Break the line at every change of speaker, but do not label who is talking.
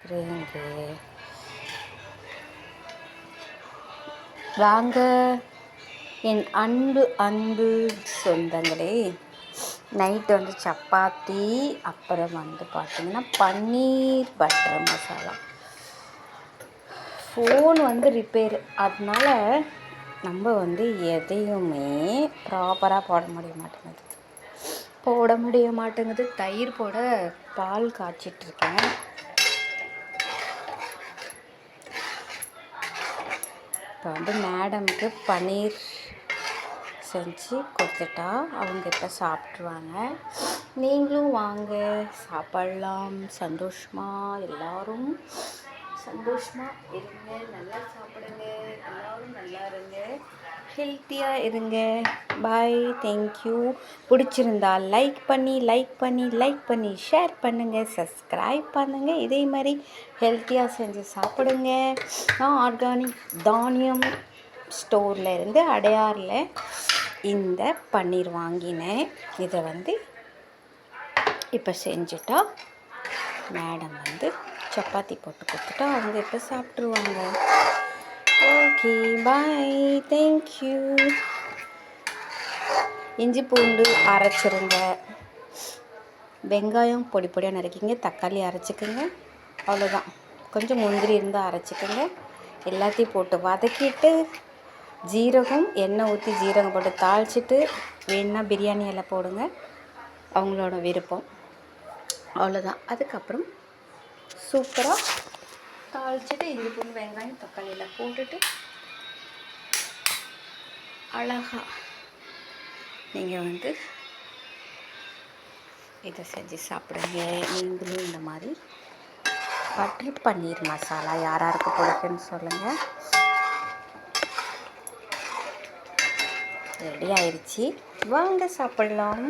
இருங்க வாங்க என் அன்பு சொந்தங்களே. நைட்டு வந்து சப்பாத்தி, அப்புறம் வந்து பார்த்திங்கன்னா பன்னீர் பட்டர் மசாலா. ஃபோன் வந்து ரிப்பேர், அதனால நம்ம வந்து எதையுமே ப்ராப்பராக போட முடிய மாட்டேங்குது. தயிர் போட பால் காய்ச்சிட்ருக்கேன். இப்போ வந்து மேடமுக்கு பன்னீர் செஞ்சு கொடுத்துட்டா அவங்க இப்போ சாப்பிட்ருவாங்க. நீங்களும் வாங்க சாப்பிட்லாம். சந்தோஷமாக எல்லோரும் சந்தோஷமாக இருங்க, நல்லா சாப்பிடுங்க, எல்லோரும் நல்லா இருங்க, ஹெல்த்தியாக இருங்க. பாய், தேங்க்யூ. பிடிச்சிருந்தா லைக் பண்ணி ஷேர் பண்ணுங்கள், சப்ஸ்கிரைப் பண்ணுங்கள். இதே மாதிரி ஹெல்த்தியாக செஞ்சு சாப்பிடுங்க. நான் ஆர்கானிக் தானியம் ஸ்டோரில் இருந்து அடையாரில் இந்த பன்னீர் வாங்கினேன். இதை வந்து இப்போ செஞ்சுட்டா மேடம் வந்து சப்பாத்தி போட்டு கொடுத்துட்டா அவங்க இப்போ சாப்பிட்ருவாங்க. ஓகே, பாய், தேங்க்யூ. இஞ்சி பூண்டு அரைச்சிருங்க, வெங்காயம் பொடி பொடியாக நறுக்கிங்க, தக்காளி அரைச்சிக்கோங்க, அவ்வளோதான். கொஞ்சம் முந்திரி இருந்தால் அரைச்சிக்கோங்க. எல்லாத்தையும் போட்டு வதக்கிட்டு ஜீரகம், எண்ணெய் ஊற்றி ஜீரகம் போட்டு தாளிச்சிட்டு வேணுன்னா பிரியாணி எல்லாம் போடுங்க, அவங்களோட விருப்பம். அவ்வளோதான். அதுக்கப்புறம் சூப்பராக தாளிச்சிட்டு இஞ்சி பூண்டு வெங்காயம் தக்காளி எல்லாம் போட்டுட்டு அழகாக நீங்கள் வந்து இதை செஞ்சு சாப்பிடுங்க. நீங்களும் இந்த மாதிரி பட்டர் பன்னீர் மசாலா யாராருக்கு பிடிக்குன்னு சொல்லுங்கள். ரெடி ஆயிடுச்சு, வாங்க சாப்பிடலாம்.